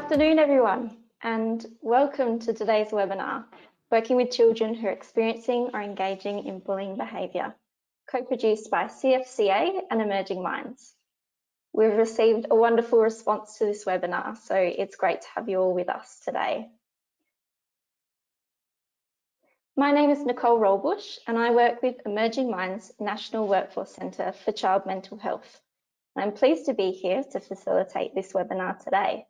afternoon, everyone, and welcome to today's webinar, Working with Children who are Experiencing or Engaging in Bullying Behaviour, co-produced by CFCA and Emerging Minds. We've received a wonderful response to this webinar, so it's great to have you all with us today. My name is Nicole Rollbush, and I work with Emerging Minds National Workforce Centre for Child Mental Health. I'm pleased to be here to facilitate this webinar today.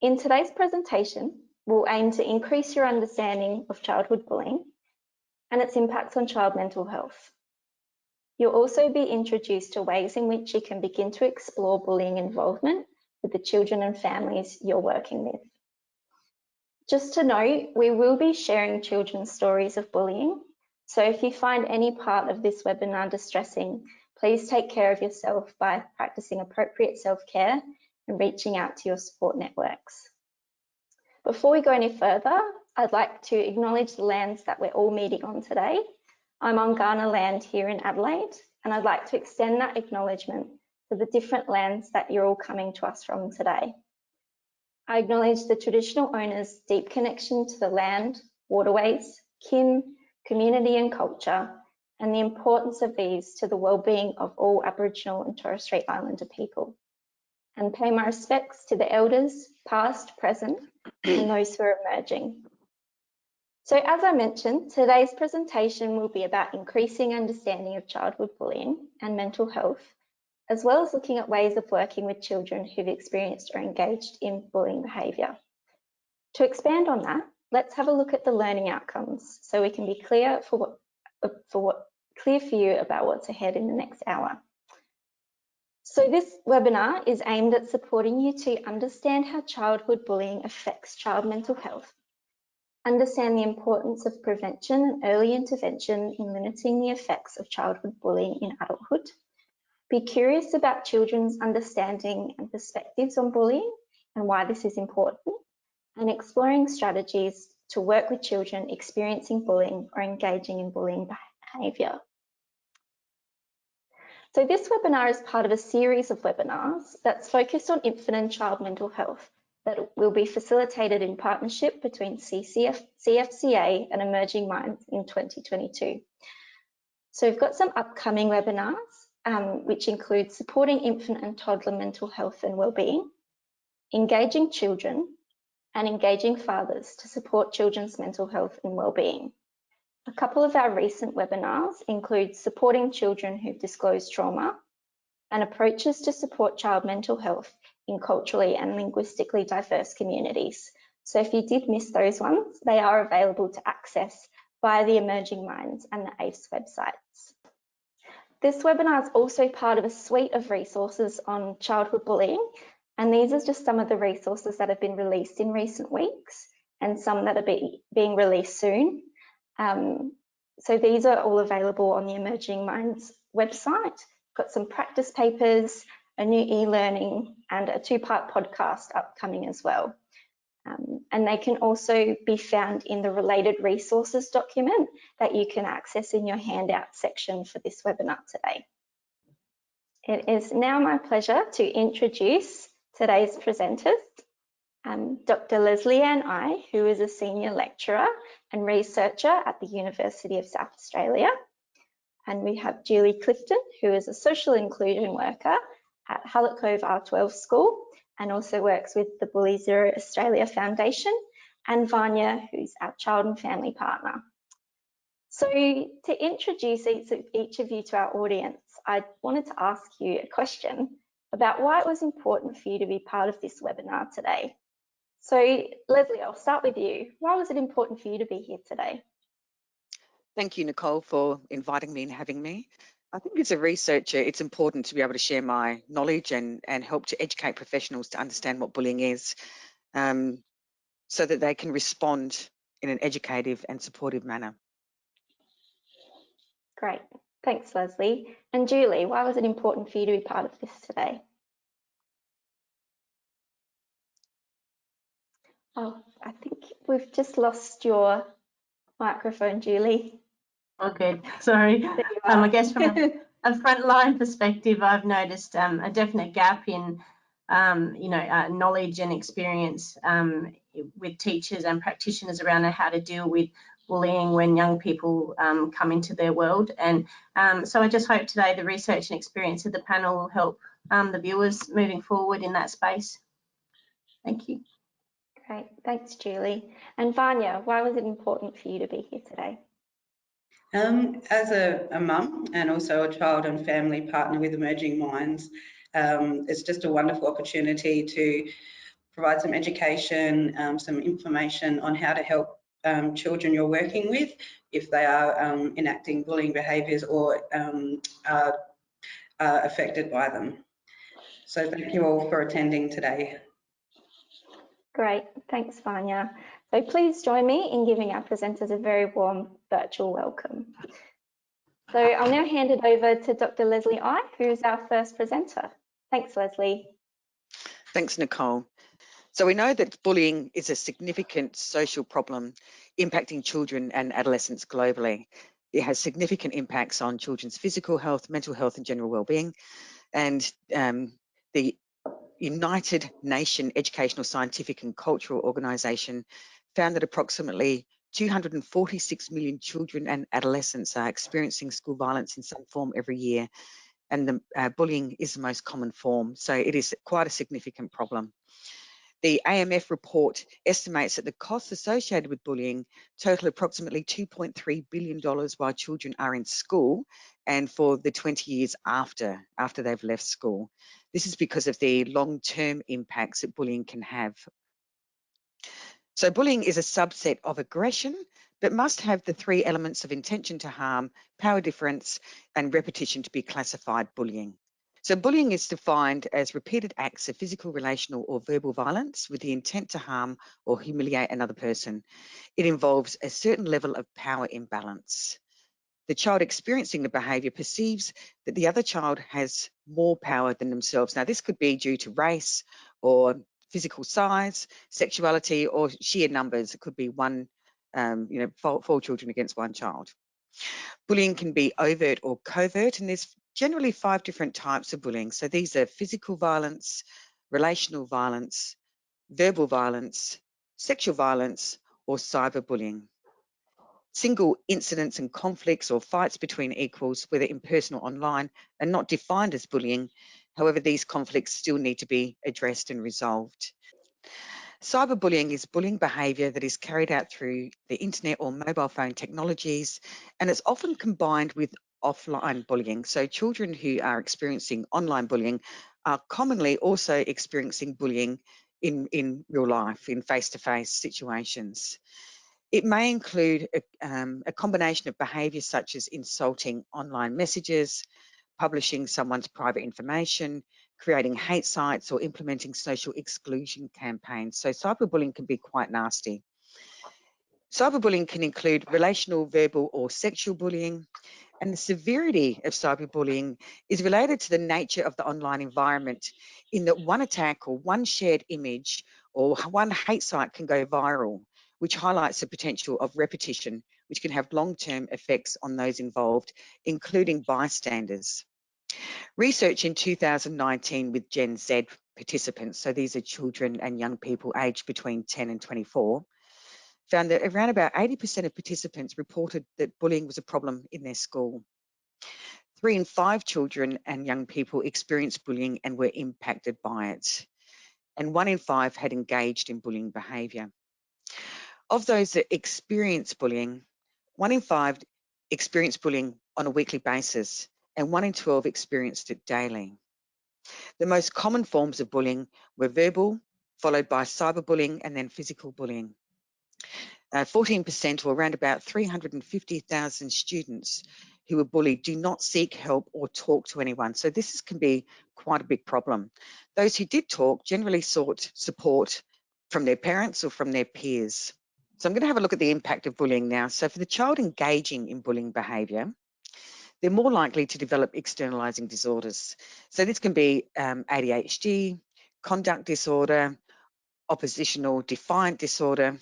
In today's presentation, we'll aim to increase your understanding of childhood bullying and its impacts on child mental health. You'll also be introduced to ways in which you can begin to explore bullying involvement with the children and families you're working with. Just to note, we will be sharing children's stories of bullying, so if you find any part of this webinar distressing, please take care of yourself by practicing appropriate self-care and reaching out to your support networks. Before we go any further, I'd like to acknowledge the lands that we're all meeting on today. I'm on Kaurna land here in Adelaide, and I'd like to extend that acknowledgement to the different lands that you're all coming to us from today. I acknowledge the traditional owners' deep connection to the land, waterways, kin, community and culture, and the importance of these to the well-being of all Aboriginal and Torres Strait Islander people. And pay my respects to the elders, past, present, and those who are emerging. So as I mentioned, today's presentation will be about increasing understanding of childhood bullying and mental health, as well as looking at ways of working with children who've experienced or engaged in bullying behaviour. To expand on that, let's have a look at the learning outcomes so we can be clear for you about what's ahead in the next hour. So this webinar is aimed at supporting you to understand how childhood bullying affects child mental health, understand the importance of prevention and early intervention in limiting the effects of childhood bullying in adulthood, be curious about children's understanding and perspectives on bullying and why this is important, and exploring strategies to work with children experiencing bullying or engaging in bullying behaviour. So this webinar is part of a series of webinars that's focused on infant and child mental health that will be facilitated in partnership between CFCA and Emerging Minds in 2022. So we've got some upcoming webinars, which include supporting infant and toddler mental health and wellbeing, engaging children, and engaging fathers to support children's mental health and wellbeing. A couple of our recent webinars include supporting children who've disclosed trauma and approaches to support child mental health in culturally and linguistically diverse communities. So if you did miss those ones, they are available to access via the Emerging Minds and the AIFS websites. This webinar is also part of a suite of resources on childhood bullying, and these are just some of the resources that have been released in recent weeks and some that are being released soon. So these are all available on the Emerging Minds website. Got some practice papers, a new e-learning and a two-part podcast upcoming as well. And they can also be found in the related resources document that you can access in your handout section for this webinar today. It is now my pleasure to introduce today's presenters. Dr. Leslie Ann I, who is a senior lecturer and researcher at the University of South Australia. And we have Julie Clifton, who is a social inclusion worker at Hallett Cove R12 School and also works with the Bully Zero Australia Foundation, and Vanya, who's our child and family partner. So to introduce each of you to our audience, I wanted to ask you a question about why it was important for you to be part of this webinar today. So Leslie, I'll start with you. Why was it important for you to be here today? Thank you, Nicole, for inviting me and having me. I think as a researcher, it's important to be able to share my knowledge and help to educate professionals to understand what bullying is, so that they can respond in an educative and supportive manner. Great, thanks Leslie. And Julie, why was it important for you to be part of this today? Oh, I think we've just lost your microphone, Julie. Oh, good. Sorry. I guess from a frontline perspective, I've noticed a definite gap in knowledge and experience with teachers and practitioners around how to deal with bullying when young people come into their world. And so I just hope today the research and experience of the panel will help the viewers moving forward in that space. Thank you. Great, thanks Julie. And Vanya, why was it important for you to be here today? As a mum and also a child and family partner with Emerging Minds, it's just a wonderful opportunity to provide some education, some information on how to help children you're working with if they are enacting bullying behaviours or are affected by them. So thank you all for attending today. Great, thanks Vanya. So please join me in giving our presenters a very warm virtual welcome. So I'll now hand it over to Dr. Leslie I, who's our first presenter. Thanks, Leslie. Thanks, Nicole. So we know that bullying is a significant social problem impacting children and adolescents globally. It has significant impacts on children's physical health, mental health and general well-being. And the United Nations Educational, Scientific and Cultural Organization found that approximately 246 million children and adolescents are experiencing school violence in some form every year. And the bullying is the most common form. So it is quite a significant problem. The AMF report estimates that the costs associated with bullying total approximately $2.3 billion while children are in school and for the 20 years after they've left school. This is because of the long-term impacts that bullying can have. So bullying is a subset of aggression, but must have the three elements of intention to harm, power difference, and repetition to be classified bullying. So bullying is defined as repeated acts of physical, relational, or verbal violence with the intent to harm or humiliate another person. It involves a certain level of power imbalance. The child experiencing the behaviour perceives that the other child has more power than themselves. Now, this could be due to race or physical size, sexuality, or sheer numbers. It could be one, four children against one child. Bullying can be overt or covert, and there's generally 5 different types of bullying. So these are physical violence, relational violence, verbal violence, sexual violence, or cyberbullying. Single incidents and conflicts or fights between equals, whether in person or online, are not defined as bullying. However, these conflicts still need to be addressed and resolved. Cyberbullying is bullying behaviour that is carried out through the internet or mobile phone technologies, and it's often combined with offline bullying. So children who are experiencing online bullying are commonly also experiencing bullying in real life, in face-to-face situations. It may include a combination of behaviours such as insulting online messages, publishing someone's private information, creating hate sites, or implementing social exclusion campaigns. So cyberbullying can be quite nasty. Cyberbullying can include relational, verbal, or sexual bullying, and the severity of cyberbullying is related to the nature of the online environment, in that one attack or one shared image or one hate site can go viral, which highlights the potential of repetition, which can have long-term effects on those involved, including bystanders. Research in 2019 with Gen Z participants, so these are children and young people aged between 10 and 24, found that around about 80% of participants reported that bullying was a problem in their school. 3 in 5 children and young people experienced bullying and were impacted by it. And 1 in 5 had engaged in bullying behaviour. Of those that experience bullying, 1 in 5 experienced bullying on a weekly basis, and 1 in 12 experienced it daily. The most common forms of bullying were verbal, followed by cyberbullying and then physical bullying. 14%, or around about 350,000 students who were bullied, do not seek help or talk to anyone. So this can be quite a big problem. Those who did talk generally sought support from their parents or from their peers. So I'm going to have a look at the impact of bullying now. So for the child engaging in bullying behaviour, they're more likely to develop externalising disorders. So this can be ADHD, conduct disorder, oppositional defiant disorder,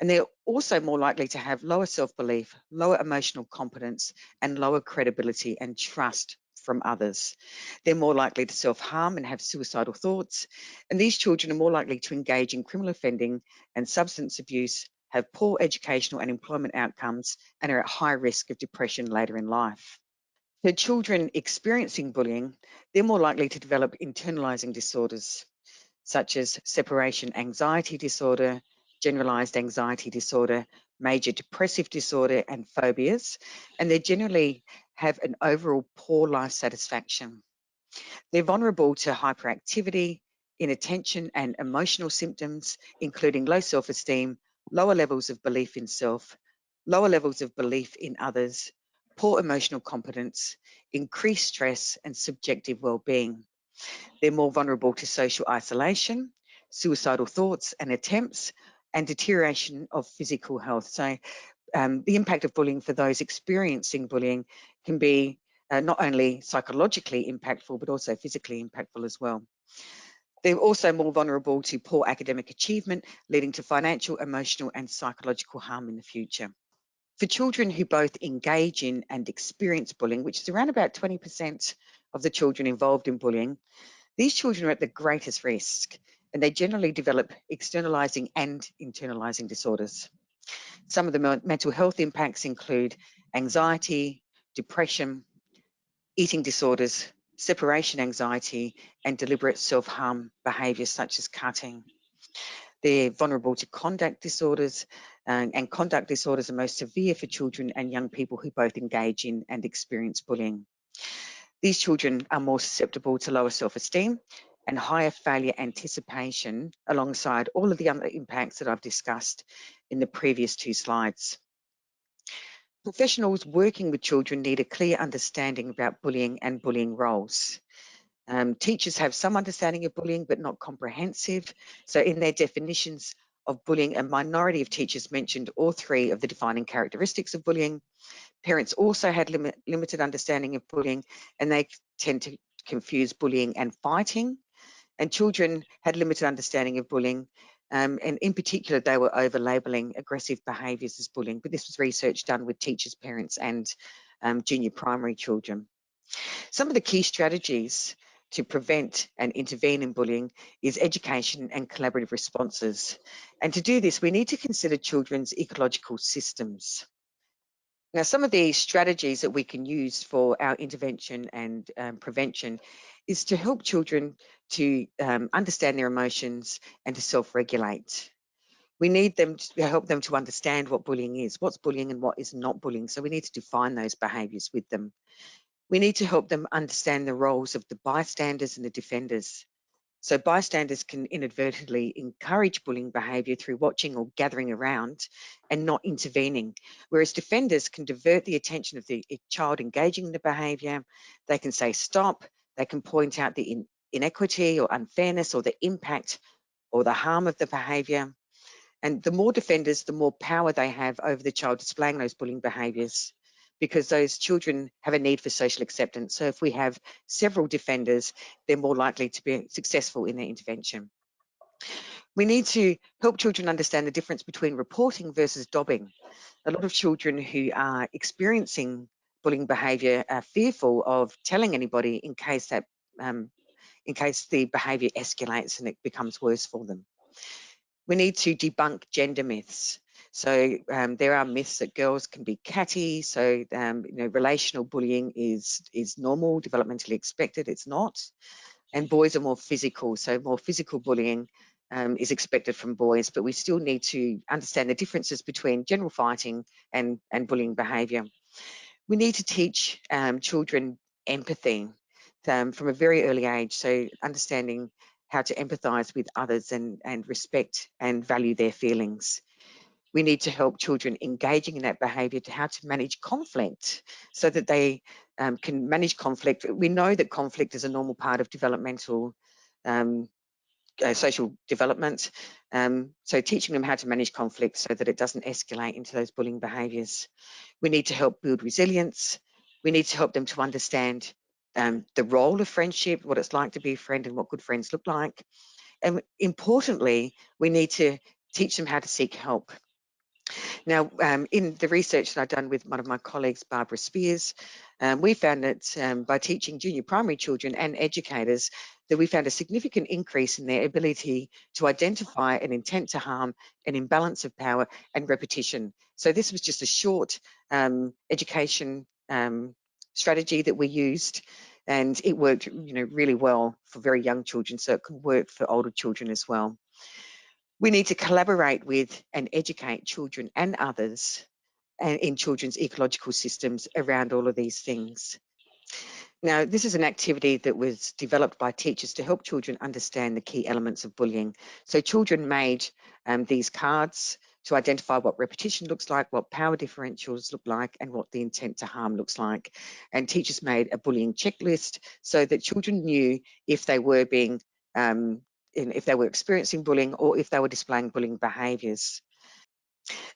and they're also more likely to have lower self-belief, lower emotional competence, and lower credibility and trust from others. They're more likely to self-harm and have suicidal thoughts, and these children are more likely to engage in criminal offending and substance abuse, have poor educational and employment outcomes, and are at high risk of depression later in life. For children experiencing bullying, they're more likely to develop internalising disorders, such as separation anxiety disorder, generalised anxiety disorder, major depressive disorder, and phobias, and they generally have an overall poor life satisfaction. They're vulnerable to hyperactivity, inattention, and emotional symptoms, including low self-esteem, lower levels of belief in self, lower levels of belief in others, poor emotional competence, increased stress, and subjective well-being. They're more vulnerable to social isolation, suicidal thoughts and attempts, and deterioration of physical health. So the impact of bullying for those experiencing bullying can be not only psychologically impactful, but also physically impactful as well. They're also more vulnerable to poor academic achievement, leading to financial, emotional, and psychological harm in the future. For children who both engage in and experience bullying, which is around about 20% of the children involved in bullying, these children are at the greatest risk, and they generally develop externalizing and internalizing disorders. Some of the mental health impacts include anxiety, depression, eating disorders, separation anxiety, and deliberate self-harm behaviours such as cutting. They're vulnerable to conduct disorders, and conduct disorders are most severe for children and young people who both engage in and experience bullying. These children are more susceptible to lower self-esteem and higher failure anticipation, alongside all of the other impacts that I've discussed in the previous two slides. Professionals working with children need a clear understanding about bullying and bullying roles. Teachers have some understanding of bullying, but not comprehensive. So in their definitions of bullying, a minority of teachers mentioned all three of the defining characteristics of bullying. Parents also had limited understanding of bullying, and they tend to confuse bullying and fighting. And children had limited understanding of bullying, and in particular, they were over-labelling aggressive behaviours as bullying. But this was research done with teachers, parents, and junior primary children. Some of the key strategies to prevent and intervene in bullying is education and collaborative responses. And to do this, we need to consider children's ecological systems. Now, some of the strategies that we can use for our intervention and prevention is to help children to understand their emotions and to self-regulate. We need them to help them to understand what bullying is, what's bullying and what is not bullying. So we need to define those behaviours with them. We need to help them understand the roles of the bystanders and the defenders. So bystanders can inadvertently encourage bullying behaviour through watching or gathering around and not intervening, whereas defenders can divert the attention of the child engaging in the behaviour. They can say stop, they can point out the inequity or unfairness or the impact or the harm of the behaviour. And the more defenders, the more power they have over the child displaying those bullying behaviours, because those children have a need for social acceptance. So if we have several defenders, they're more likely to be successful in their intervention. We need to help children understand the difference between reporting versus dobbing. A lot of children who are experiencing bullying behaviour are fearful of telling anybody in case the behaviour escalates and it becomes worse for them. We need to debunk gender myths. So there are myths that girls can be catty. So relational bullying is normal, developmentally expected. It's not. And boys are more physical. So more physical bullying is expected from boys. But we still need to understand the differences between general fighting and bullying behaviour. We need to teach children empathy from a very early age. So understanding how to empathise with others and respect and value their feelings. We need to help children engaging in that behaviour to how to manage conflict so that they can manage conflict. We know that conflict is a normal part of developmental social development. So teaching them how to manage conflict so that it doesn't escalate into those bullying behaviours. We need to help build resilience. We need to help them to understand the role of friendship, what it's like to be a friend and what good friends look like. And importantly, we need to teach them how to seek help. Now, in the research that I've done with one of my colleagues, Barbara Spears, we found that by teaching junior primary children and educators, that we found a significant increase in their ability to identify an intent to harm, an imbalance of power and repetition. So this was just a short education strategy that we used, and it worked, really well for very young children, so it could work for older children as well. We need to collaborate with and educate children and others in children's ecological systems around all of these things. Now, this is an activity that was developed by teachers to help children understand the key elements of bullying. So children made these cards to identify what repetition looks like, what power differentials look like, and what the intent to harm looks like. And teachers made a bullying checklist so that children knew if they were being if they were experiencing bullying or if they were displaying bullying behaviours.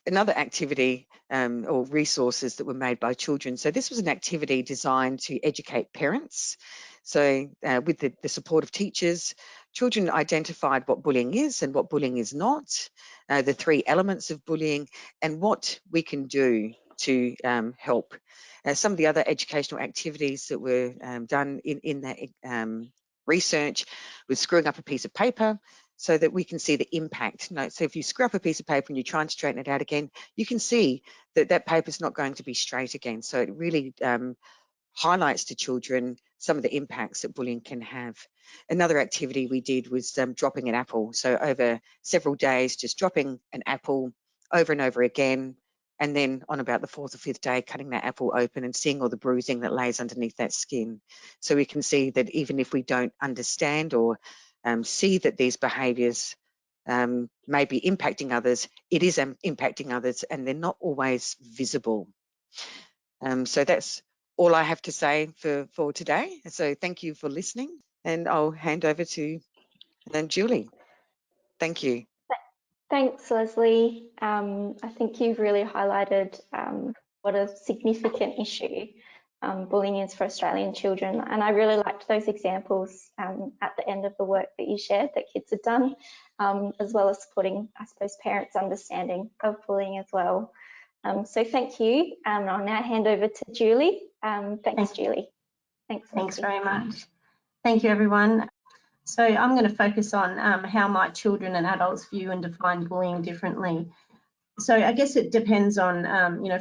Another activity or resources that were made by children. So this was an activity designed to educate parents. So with the support of teachers, children identified what bullying is and what bullying is not, the 3 elements of bullying, and what we can do to help. Some of the other educational activities that were done in that research was screwing up a piece of paper so that we can see the impact. So if you screw up a piece of paper and you try and straighten it out again, you can see that that paper is not going to be straight again. So it really highlights to children some of the impacts that bullying can have. Another activity we did was dropping an apple. So over several days, just dropping an apple over and over again, and then on about the 4th or 5th day, cutting that apple open and seeing all the bruising that lays underneath that skin. So we can see that even if we don't understand or see that these behaviours may be impacting others, it is impacting others, and they're not always visible. So that's all I have to say for today. So thank you for listening, and I'll hand over to Julie. Thank you. Thanks, Leslie. I think you've really highlighted what a significant issue bullying is for Australian children. And I really liked those examples at the end of the work that you shared that kids had done, as well as supporting, I suppose, parents' understanding of bullying as well. So thank you. I'll now hand over to Julie. Thanks, Julie. Thanks very much. Thank you, everyone. So I'm going to focus on how might children and adults view and define bullying differently. So I guess it depends on,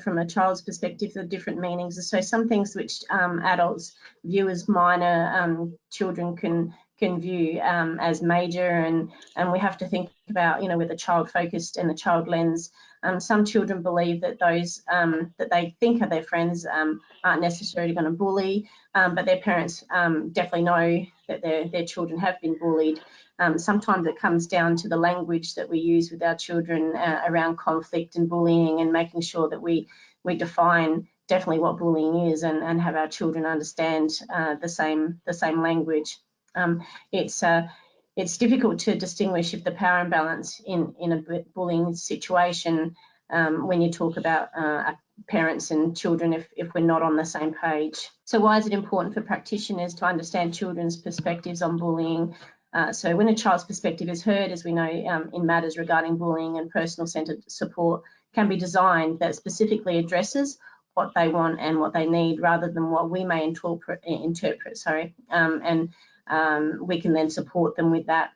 from a child's perspective, the different meanings. So some things which adults view as minor, children can view as major, and we have to think about, with the child focused and the child lens. Some children believe that those that they think are their friends aren't necessarily going to bully, but their parents definitely know that their children have been bullied. Sometimes it comes down to the language that we use with our children around conflict and bullying, and making sure that we define definitely what bullying is and have our children understand the same language. It's difficult to distinguish if the power imbalance in a bullying situation when you talk about parents and children if we're not on the same page. So why is it important for practitioners to understand children's perspectives on bullying? So when a child's perspective is heard, as we know, in matters regarding bullying, and personal centred support can be designed that specifically addresses what they want and what they need, rather than what we may interpret. We can then support them with that.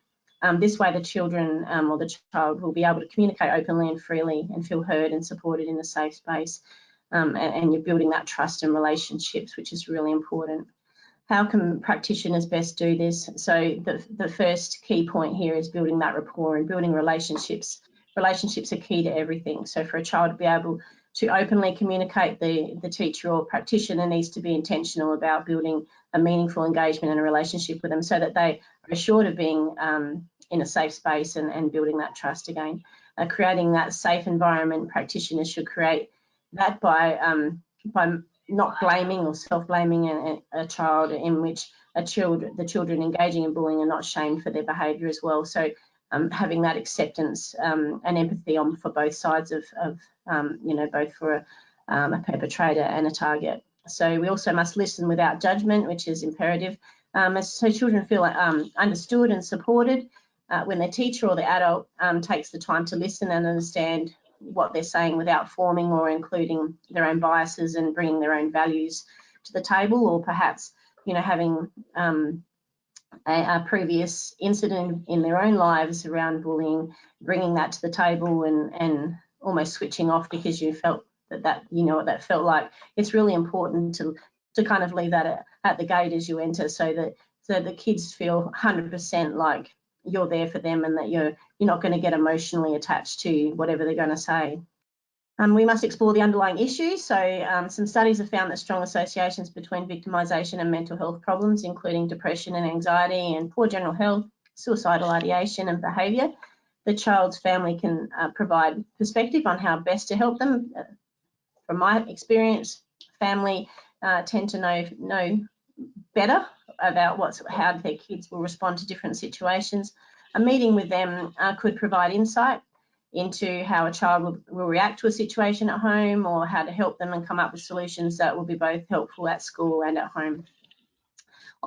This way the children or the child will be able to communicate openly and freely and feel heard and supported in a safe space. And you're building that trust and relationships, which is really important. How can practitioners best do this? So the first key point here is building that rapport and building relationships. Relationships are key to everything. So for a child to be able to openly communicate, the teacher or practitioner needs to be intentional about building a meaningful engagement and a relationship with them, so that they are assured of being in a safe space and building that trust again. Creating that safe environment, practitioners should create that by not blaming or self-blaming a child, in which the children engaging in bullying are not shamed for their behaviour as well. So having that acceptance and empathy for both sides of both for a perpetrator and a target. So we also must listen without judgment, which is imperative. So children feel understood and supported when their teacher or the adult takes the time to listen and understand what they're saying without forming or including their own biases and bringing their own values to the table, or perhaps, you know, having a previous incident in their own lives around bullying, bringing that to the table and almost switching off because you felt that you know what that felt like. It's really important to kind of leave that at the gate as you enter, so that the kids feel 100% like you're there for them and that you're not going to get emotionally attached to whatever they're going to say. We must explore the underlying issues. So some studies have found that strong associations between victimisation and mental health problems, including depression and anxiety and poor general health, suicidal ideation and behaviour. The child's family can provide perspective on how best to help them. From my experience, family tend to know better about how their kids will respond to different situations. A meeting with them could provide insight into how a child will react to a situation at home, or how to help them and come up with solutions that will be both helpful at school and at home.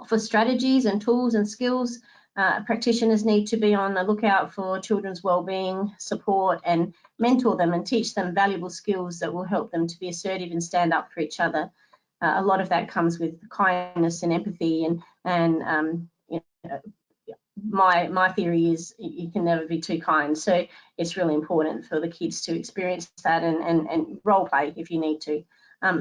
For strategies and tools and skills, practitioners need to be on the lookout for children's wellbeing, support, and mentor them and teach them valuable skills that will help them to be assertive and stand up for each other. A lot of that comes with kindness and empathy, and you know, my theory is you can never be too kind. So it's really important for the kids to experience that and role play if you need to.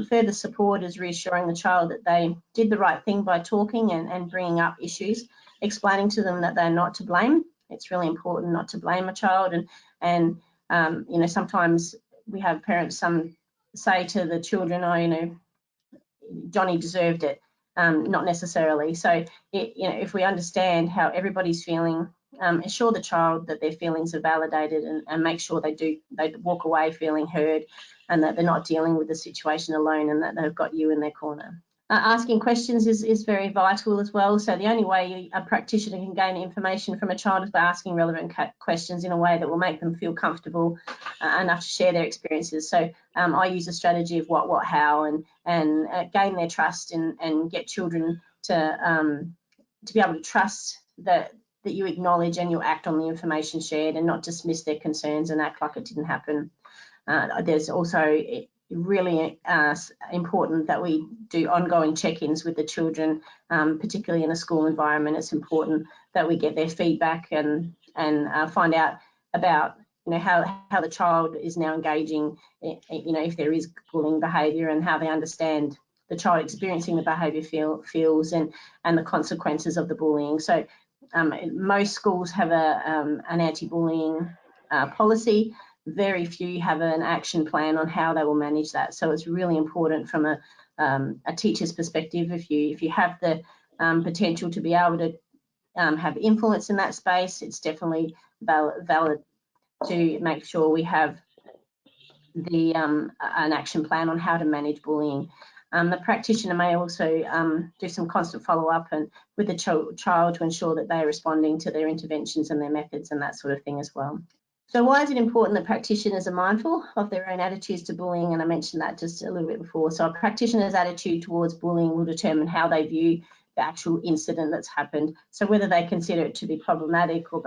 Further support is reassuring the child that they did the right thing by talking and bringing up issues, explaining to them that they're not to blame. It's really important not to blame a child, and you know, sometimes we have parents say to the children, oh, you know, Johnny deserved it. Not necessarily. So, you know, if we understand how everybody's feeling, assure the child that their feelings are validated, and make sure they walk away feeling heard, and that they're not dealing with the situation alone, and that they've got you in their corner. Asking questions is very vital as well. So the only way a practitioner can gain information from a child is by asking relevant questions in a way that will make them feel comfortable enough to share their experiences. So I use a strategy of what, how, and gain their trust and get children to be able to trust that you acknowledge and you'll act on the information shared, and not dismiss their concerns and act like it didn't happen. There's also really important that we do ongoing check-ins with the children, particularly in a school environment. It's important that we get their feedback and find out about, you know, how the child is now engaging, you know, if there is bullying behaviour, and how they understand the child experiencing the behaviour feels and the consequences of the bullying. So most schools have an anti-bullying policy. Very few have an action plan on how they will manage that. So it's really important from a teacher's perspective, if you have the potential to be able to have influence in that space, it's definitely valid to make sure we have the an action plan on how to manage bullying. The practitioner may also do some constant follow-up and with the child to ensure that they're responding to their interventions and their methods and that sort of thing as well. So why is it important that practitioners are mindful of their own attitudes to bullying? And I mentioned that just a little bit before. So a practitioner's attitude towards bullying will determine how they view the actual incident that's happened. So whether they consider it to be problematic or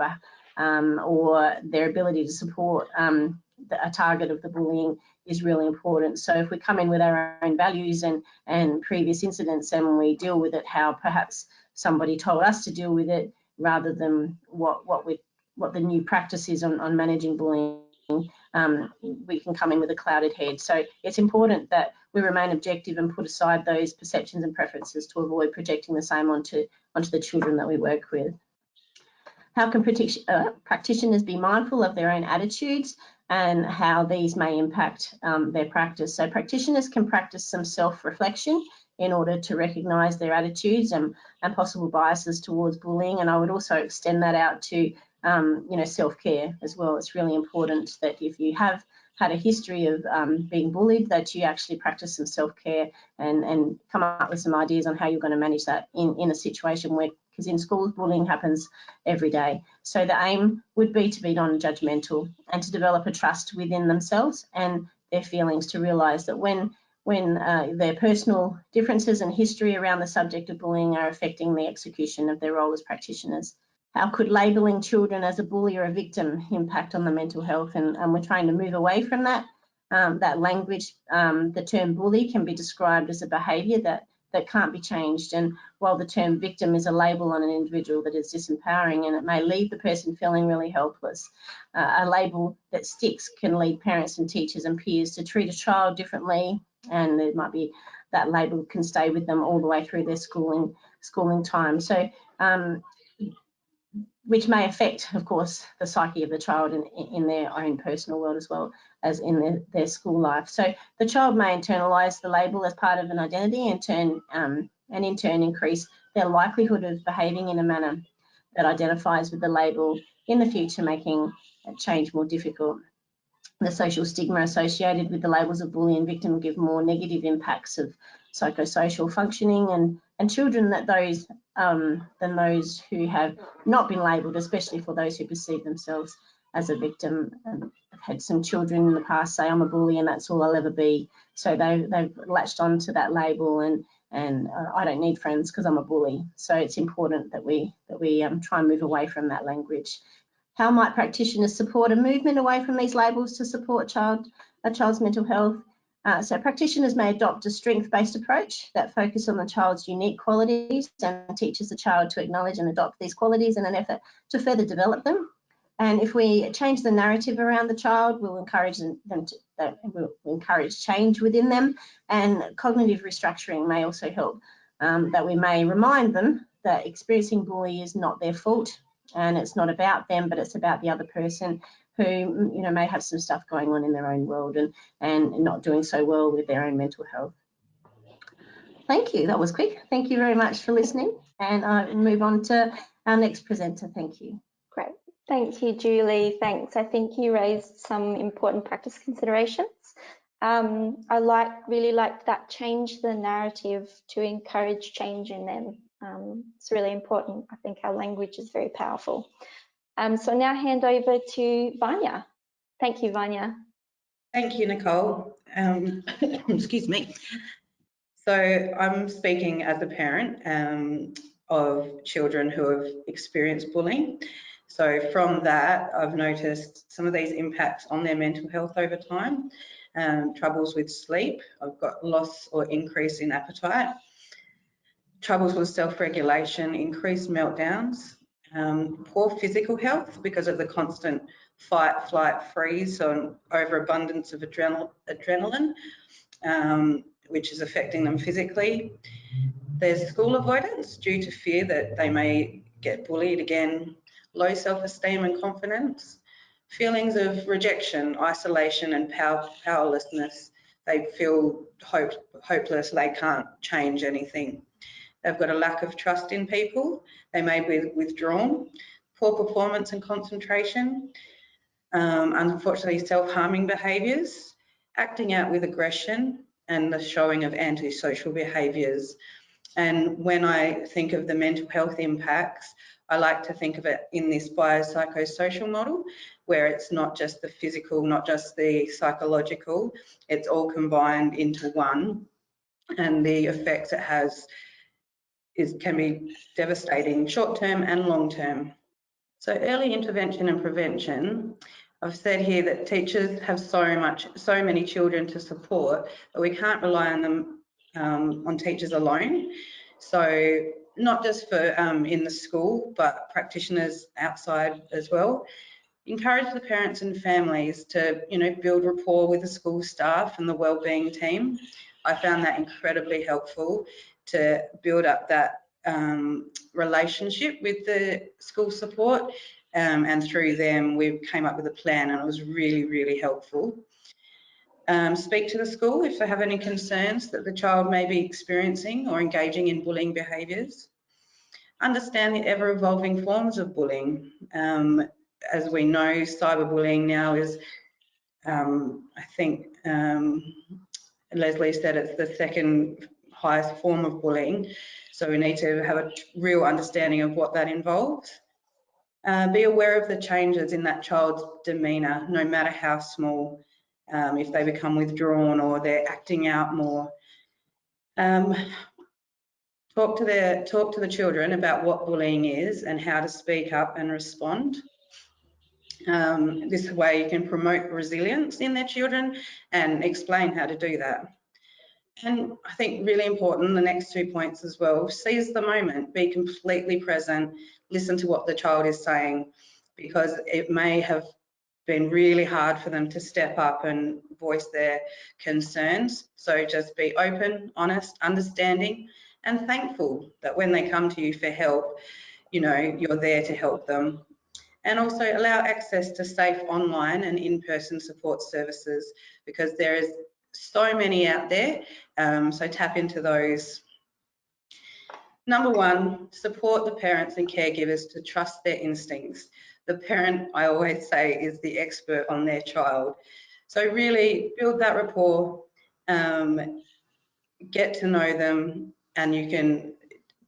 their ability to support a target of the bullying is really important. So if we come in with our own values and previous incidents, and we deal with it how perhaps somebody told us to deal with it, rather than what the new practice is on managing bullying, we can come in with a clouded head. So it's important that we remain objective and put aside those perceptions and preferences to avoid projecting the same onto the children that we work with. How can practitioners be mindful of their own attitudes and how these may impact their practice? So practitioners can practice some self-reflection in order to recognise their attitudes and possible biases towards bullying. And I would also extend that out to you know, self-care as well. It's really important that if you have had a history of being bullied, that you actually practice some self-care and come up with some ideas on how you're going to manage that in a situation where, because in schools bullying happens every day. So the aim would be to be non-judgmental and to develop a trust within themselves and their feelings, to realise that when their personal differences and history around the subject of bullying are affecting the execution of their role as practitioners. how could labelling children as a bully or a victim impact on the mental health? And we're trying to move away from that language. The term bully can be described as a behaviour that can't be changed. And while the term victim is a label on an individual that is disempowering and it may leave the person feeling really helpless, a label that sticks can lead parents and teachers and peers to treat a child differently, and there might be that label can stay with them all the way through their schooling time. So which may affect, of course, the psyche of the child in their own personal world as well as in their school life. So the child may internalise the label as part of an identity and in turn increase their likelihood of behaving in a manner that identifies with the label in the future, making change more difficult. The social stigma associated with the labels of bully and victim give more negative impacts of psychosocial functioning and children than those who have not been labelled, especially for those who perceive themselves as a victim. I've had some children in the past say, I'm a bully and that's all I'll ever be. So they've latched on to that label and I don't need friends because I'm a bully. So it's important that we try and move away from that language. How might practitioners support a movement away from these labels to support a child's mental health? So practitioners may adopt a strength-based approach that focuses on the child's unique qualities and teaches the child to acknowledge and adopt these qualities in an effort to further develop them. And if we change the narrative around the child, we'll encourage we'll encourage change within them. And cognitive restructuring may also help, that we may remind them that experiencing bullying is not their fault and it's not about them, but it's about the other person who may have some stuff going on in their own world and not doing so well with their own mental health. Thank you. That was quick. Thank you very much for listening. And I move on to our next presenter. Thank you. Great. Thank you, Julie. Thanks. I think you raised some important practice considerations. I really liked that change the narrative to encourage change in them. It's really important. I think our language is very powerful. So now hand over to Vanya. Thank you, Vanya. Thank you, Nicole. Excuse me. So I'm speaking as a parent of children who have experienced bullying. So from that, I've noticed some of these impacts on their mental health over time. Troubles with sleep, I've got loss or increase in appetite, troubles with self-regulation, increased meltdowns, poor physical health because of the constant fight, flight, freeze, so an overabundance of adrenaline, which is affecting them physically. There's school avoidance due to fear that they may get bullied again, low self-esteem and confidence, feelings of rejection, isolation and powerlessness. They feel hopeless, they can't change anything. They've got a lack of trust in people. They may be withdrawn, poor performance and concentration, unfortunately self-harming behaviours, acting out with aggression and the showing of antisocial behaviours. And when I think of the mental health impacts, I like to think of it in this biopsychosocial model, where it's not just the physical, not just the psychological, it's all combined into one. And the effects it has can be devastating, short-term and long-term. So early intervention and prevention, I've said here that teachers have so many children to support, but we can't rely on them, on teachers alone. So not just for in the school, but practitioners outside as well. Encourage the parents and families to, build rapport with the school staff and the wellbeing team. I found that incredibly helpful to build up that relationship with the school support, and through them we came up with a plan, and it was really, really helpful. Speak to the school if they have any concerns that the child may be experiencing or engaging in bullying behaviours. Understand the ever-evolving forms of bullying. As we know, cyberbullying now is, I think Leslie said it's the second highest form of bullying. So we need to have a real understanding of what that involves. Be aware of the changes in that child's demeanour, no matter how small, if they become withdrawn or they're acting out more. talk to the children about what bullying is and how to speak up and respond. This way you can promote resilience in their children and explain how to do that. And I think really important, the next 2 points as well, seize the moment, be completely present, listen to what the child is saying, because it may have been really hard for them to step up and voice their concerns. So just be open, honest, understanding, and thankful that when they come to you for help, you know, you're there to help them. And also allow access to safe online and in-person support services, because there is so many out there, so tap into those. Number one, support the parents and caregivers to trust their instincts. The parent, I always say, is the expert on their child. So really build that rapport, get to know them, and you can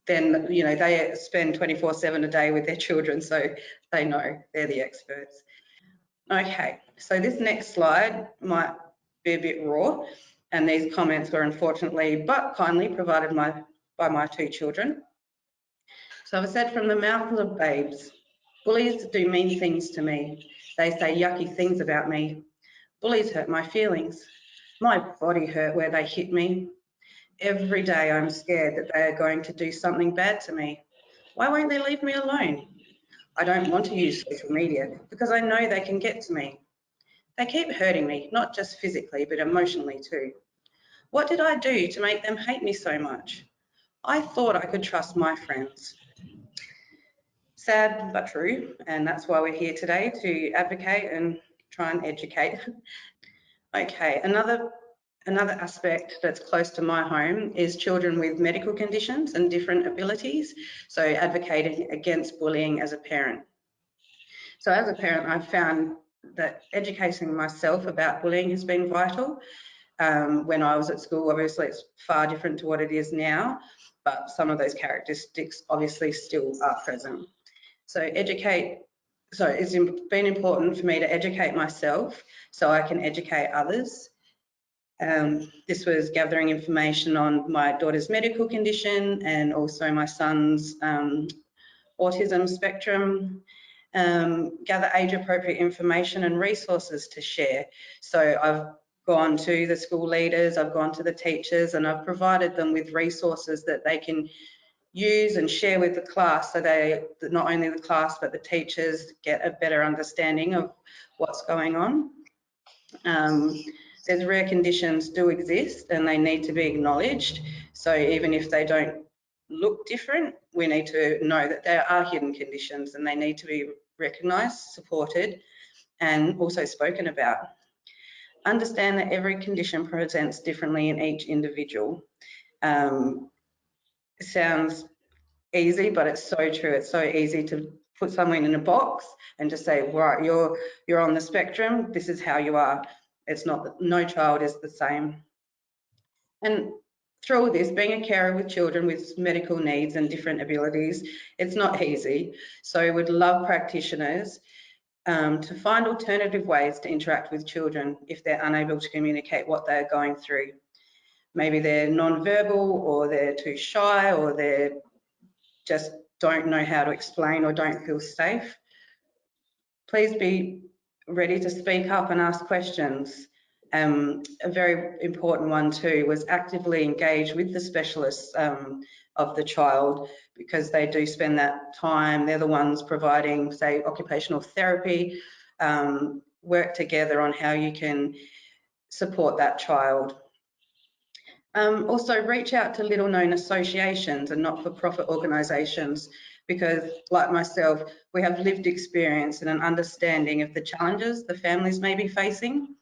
then, you know, they spend 24/7 a day with their children, so they know, they're the experts. Okay, so this next slide might be a bit raw, and these comments were unfortunately but kindly provided by my 2 children. So I've said, from the mouths of babes, bullies do mean things to me. They say yucky things about me. Bullies hurt my feelings. My body hurt where they hit me. Every day I'm scared that they are going to do something bad to me. Why won't they leave me alone? I don't want to use social media because I know they can get to me. They keep hurting me, not just physically, but emotionally too. What did I do to make them hate me so much? I thought I could trust my friends. Sad but true, and that's why we're here today, to advocate and try and educate. Okay, another aspect that's close to my home is children with medical conditions and different abilities, so advocating against bullying as a parent. So as a parent, I've found that educating myself about bullying has been vital. When I was at school, obviously it's far different to what it is now, but some of those characteristics obviously still are present. So it's been important for me to educate myself so I can educate others. This was gathering information on my daughter's medical condition and also my son's autism spectrum. Gather age-appropriate information and resources to share. So I've gone to the school leaders, I've gone to the teachers, and I've provided them with resources that they can use and share with the class, so not only the class but the teachers get a better understanding of what's going on. There's rare conditions do exist and they need to be acknowledged. So even if they don't look different, we need to know that there are hidden conditions and they need to be recognised, supported, and also spoken about. Understand that every condition presents differently in each individual. It sounds easy, but it's so true. It's so easy to put someone in a box and just say, right, you're on the spectrum, this is how you are. It's not, no child is the same. And through all this, being a carer with children with medical needs and different abilities, it's not easy. So we'd love practitioners to find alternative ways to interact with children if they're unable to communicate what they're going through. Maybe they're non-verbal, or they're too shy, or they just don't know how to explain or don't feel safe. Please be ready to speak up and ask questions. A very important one too was actively engage with the specialists of the child, because they do spend that time. They're the ones providing, say, occupational therapy. Work together on how you can support that child. Also reach out to little known associations and not-for-profit organisations, because like myself, we have lived experience and an understanding of the challenges the families may be facing.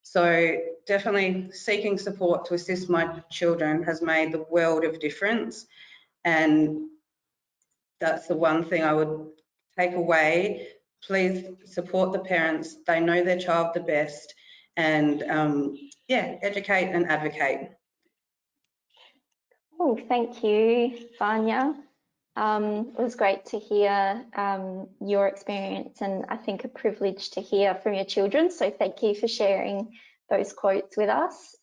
So definitely seeking support to assist my children has made the world of difference, and that's the one thing I would take away. Please support the parents. They know their child the best, and yeah, educate and advocate. Oh, thank you, Vanya. It was great to hear your experience, and I think a privilege to hear from your children. So thank you for sharing those quotes with us.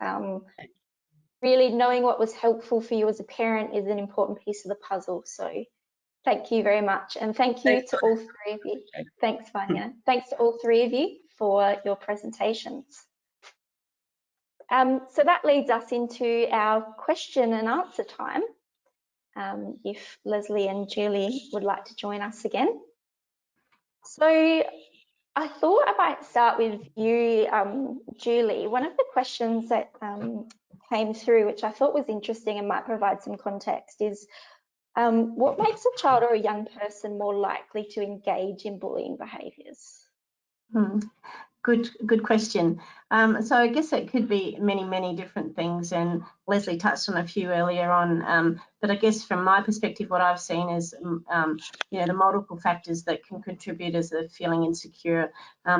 really knowing what was helpful for you as a parent is an important piece of the puzzle. So thank you very much. And thank you to all three of you. Thanks, Vanya. Thanks to all three of you for your presentations. So that leads us into our question and answer time. If Leslie and Julie would like to join us again. So I thought I might start with you, Julie. One of the questions that came through, which I thought was interesting and might provide some context, is what makes a child or a young person more likely to engage in bullying behaviours? Good question. So I guess it could be many different things, and Leslie touched on a few earlier on. But I guess from my perspective, what I've seen is, you know, the multiple factors that can contribute as a feeling insecure.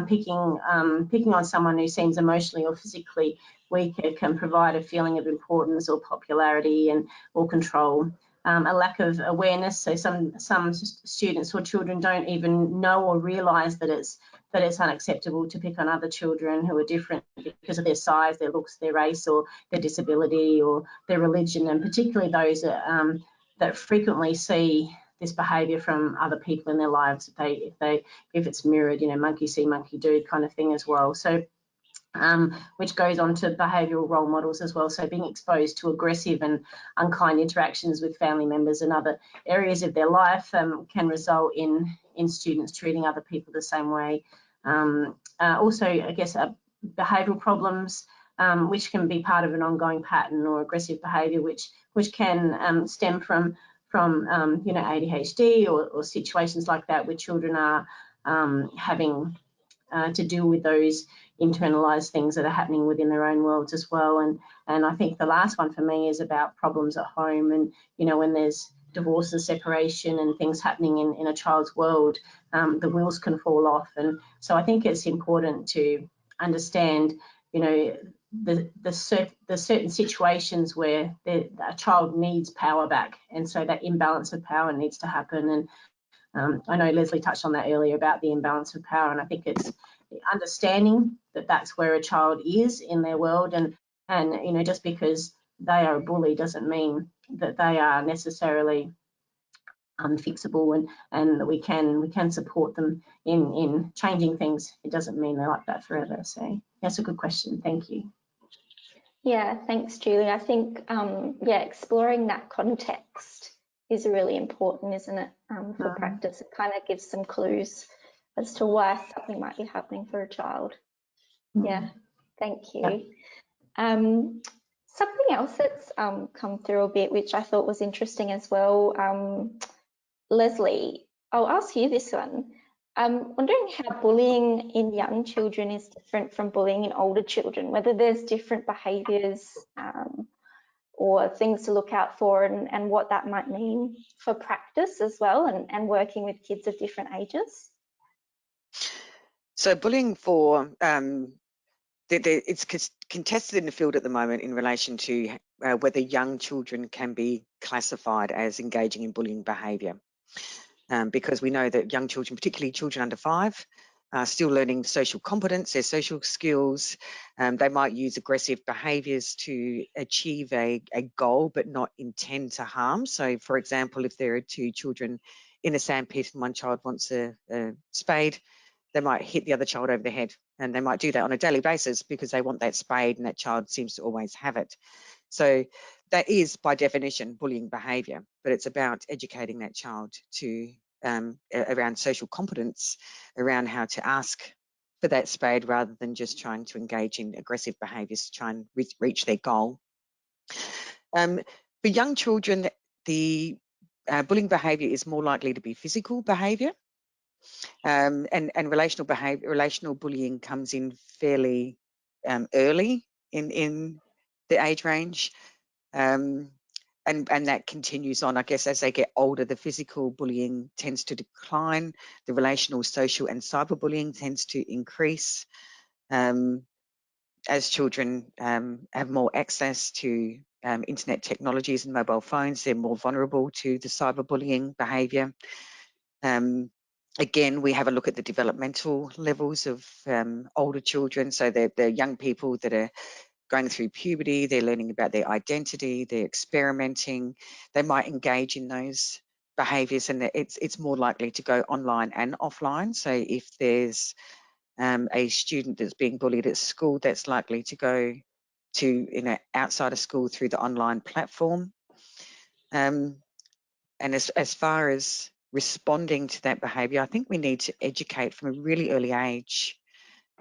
Picking on someone who seems emotionally or physically weaker can provide a feeling of importance or popularity or control. A lack of awareness, so some students or children don't even know or realise that it's unacceptable to pick on other children who are different because of their size, their looks, their race, or their disability, or their religion, and particularly those that frequently see this behaviour from other people in their lives. If it's mirrored, you know, monkey see, monkey do kind of thing as well. So. Which goes on to behavioural role models as well. So being exposed to aggressive and unkind interactions with family members and other areas of their life can result in students treating other people the same way. Also, I guess, behavioural problems, which can be part of an ongoing pattern or aggressive behaviour, which can stem from you know, ADHD or situations like that, where children are having to deal with those internalised things that are happening within their own worlds as well. And I think the last one for me is about problems at home, and, you know, when there's divorce and separation and things happening in a child's world, the wheels can fall off. And so I think it's important to understand, you know, the certain situations where a child needs power back, and so that imbalance of power needs to happen. And I know Leslie touched on that earlier about the imbalance of power, and I think it's understanding that that's where a child is in their world, and you know, just because they are a bully doesn't mean that they are necessarily unfixable, and that we can support them in changing things. It doesn't mean they're like that forever. So that's a good question. Thank you. Yeah, thanks, Julie. I think yeah, exploring that context is really important, isn't it, for practice? It kind of gives some clues as to why something might be happening for a child. Yeah, thank you. Something else that's come through a bit, which I thought was interesting as well, Leslie, I'll ask you this one. I'm wondering how bullying in young children is different from bullying in older children, whether there's different behaviours or things to look out for, and what that might mean for practice as well, and working with kids of different ages. So bullying for it's contested in the field at the moment in relation to whether young children can be classified as engaging in bullying behaviour, because we know that young children, particularly children under 5, are still learning social competence, their social skills. They might use aggressive behaviours to achieve a goal but not intend to harm. So, for example, if there are 2 children in a sandpit and one child wants a spade, they might hit the other child over the head, and they might do that on a daily basis because they want that spade and that child seems to always have it. So that is, by definition, bullying behaviour, but it's about educating that child to around social competence, around how to ask for that spade rather than just trying to engage in aggressive behaviours to try and reach their goal. For young children, the bullying behaviour is more likely to be physical behaviour. And relational bullying comes in fairly early in the age range, and that continues on. I guess as they get older, the physical bullying tends to decline, the relational, social and cyberbullying tends to increase. As children have more access to internet technologies and mobile phones, they're more vulnerable to the cyberbullying behaviour. Again, we have a look at the developmental levels of older children, so they're young people that are going through puberty, they're learning about their identity, they're experimenting, they might engage in those behaviours, and it's more likely to go online and offline. So if there's a student that's being bullied at school, that's likely to go to outside of school through the online platform. And as far as responding to that behaviour, I think we need to educate from a really early age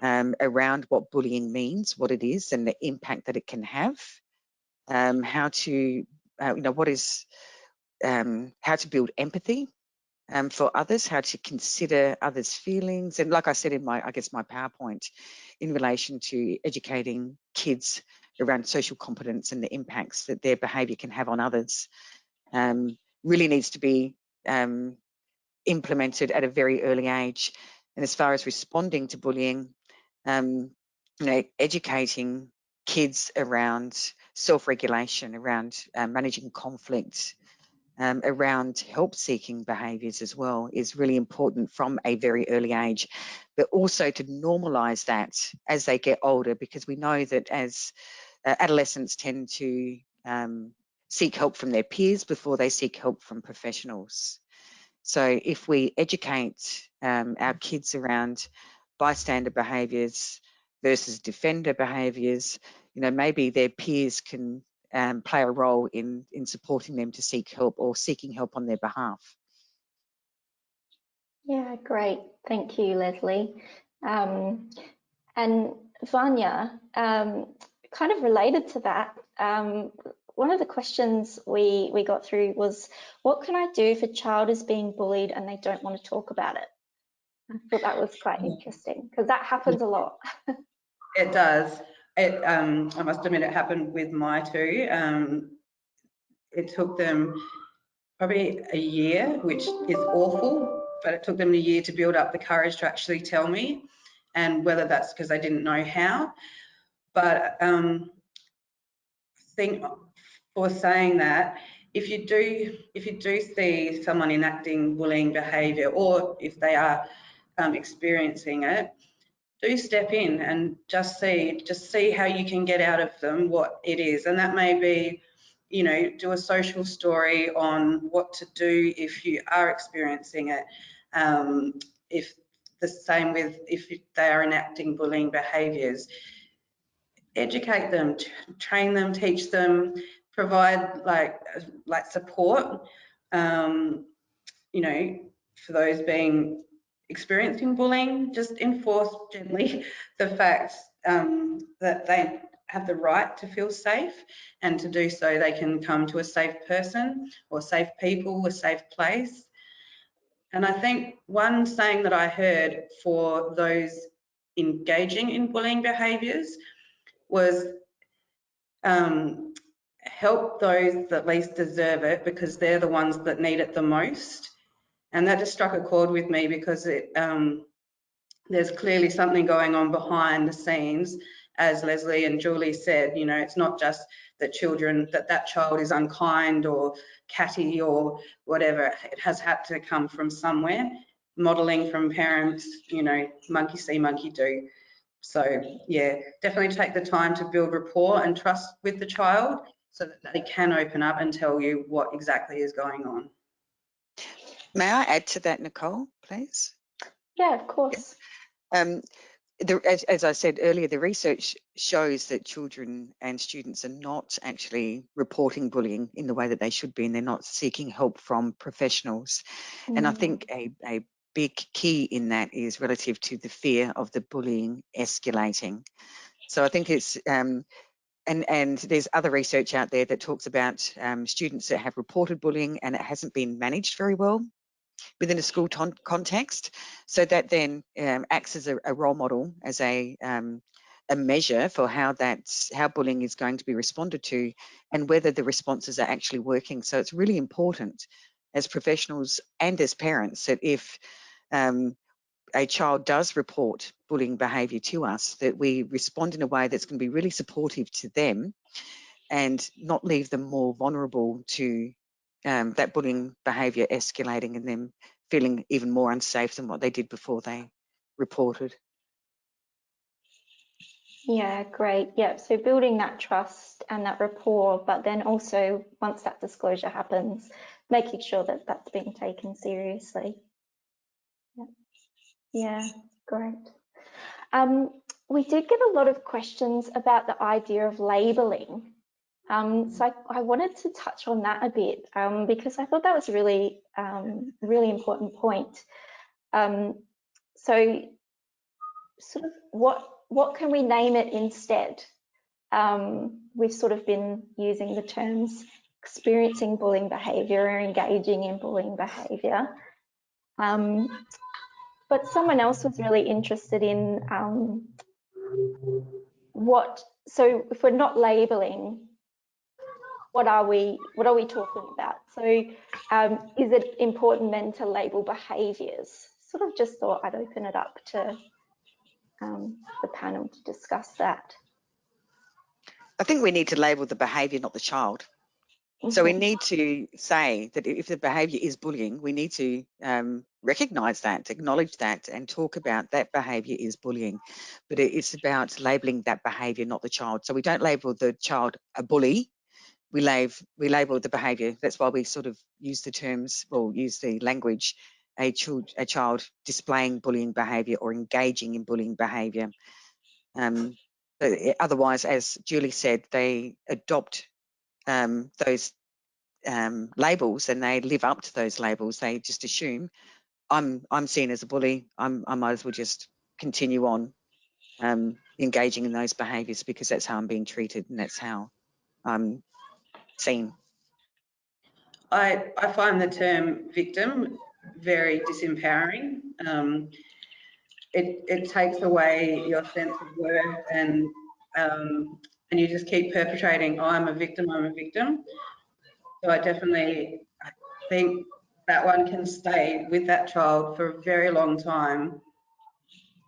around what bullying means, what it is, and the impact that it can have. How to, what is, how to build empathy for others, how to consider others' feelings, and like I said in my PowerPoint, in relation to educating kids around social competence and the impacts that their behaviour can have on others, really needs to be implemented at a very early age. And as far as responding to bullying, educating kids around self-regulation, around managing conflict, around help-seeking behaviours as well is really important from a very early age, but also to normalise that as they get older, because we know that as adolescents tend to seek help from their peers before they seek help from professionals. So if we educate our kids around bystander behaviours versus defender behaviours, maybe their peers can play a role in supporting them to seek help or seeking help on their behalf. Yeah, great. Thank you, Leslie. And Vanya, kind of related to that, one of the questions we got through was, what can I do if a child is being bullied and they don't want to talk about it? I thought that was quite interesting because that happens a lot. It does. I must admit it happened with my two. It took them probably a year, which is awful, but it took them a year to build up the courage to actually tell me, and whether that's because they didn't know how. But I think for saying that, if you do see someone enacting bullying behaviour, or if they are experiencing it, do step in and just see how you can get out of them what it is. And that may be, do a social story on what to do if you are experiencing it. If the same with if they are enacting bullying behaviours, educate them, train them, teach them, provide like support, for those experiencing bullying. Just enforce gently the fact that they have the right to feel safe, and to do so they can come to a safe person or safe people, a safe place. And I think one saying that I heard for those engaging in bullying behaviours was help those that least deserve it, because they're the ones that need it the most. And that just struck a chord with me, because there's clearly something going on behind the scenes. As Leslie and Julie said, it's not just that that child is unkind or catty or whatever. It has had to come from somewhere. Modelling from parents, monkey see, monkey do. So yeah, definitely take the time to build rapport and trust with the child so that they can open up and tell you what exactly is going on. May I add to that, Nicole, please? Yeah, of course. As I said earlier, the research shows that children and students are not actually reporting bullying in the way that they should be, and they're not seeking help from professionals. And I think a big key in that is relative to the fear of the bullying escalating. So I think it's, and there's other research out there that talks about students that have reported bullying and it hasn't been managed very well within a school context. So that then acts as a role model, as a measure for how bullying is going to be responded to, and whether the responses are actually working. So it's really important as professionals and as parents that if a child does report bullying behaviour to us, that we respond in a way that's going to be really supportive to them and not leave them more vulnerable to that bullying behaviour escalating and them feeling even more unsafe than what they did before they reported. Yeah, great. Yeah, so building that trust and that rapport, but then also once that disclosure happens, making sure that that's being taken seriously. Yeah, great. We did get a lot of questions about the idea of labelling. So I wanted to touch on that a bit because I thought that was really, really important point. So sort of what can we name it instead? We've sort of been using the terms experiencing bullying behaviour or engaging in bullying behaviour. But someone else was really interested in so if we're not labelling, what are we talking about? So is it important then to label behaviours? Sort of just thought I'd open it up to the panel to discuss that. I think we need to label the behaviour, not the child. So we need to say that if the behaviour is bullying, we need to recognise that, acknowledge that, and talk about that behaviour is bullying. But it's about labelling that behaviour, not the child. So we don't label the child a bully. We label the behaviour. That's why we sort of use the terms, or use the language, a child displaying bullying behaviour or engaging in bullying behaviour. Otherwise, as Julie said, they adopt those labels and they live up to those labels. They just assume I'm seen as a bully. I might as well just continue on engaging in those behaviours because that's how I'm being treated and that's how I'm seen. I find the term victim very disempowering. It takes away your sense of worth, and you just keep perpetrating, oh, I'm a victim. So I definitely think that one can stay with that child for a very long time.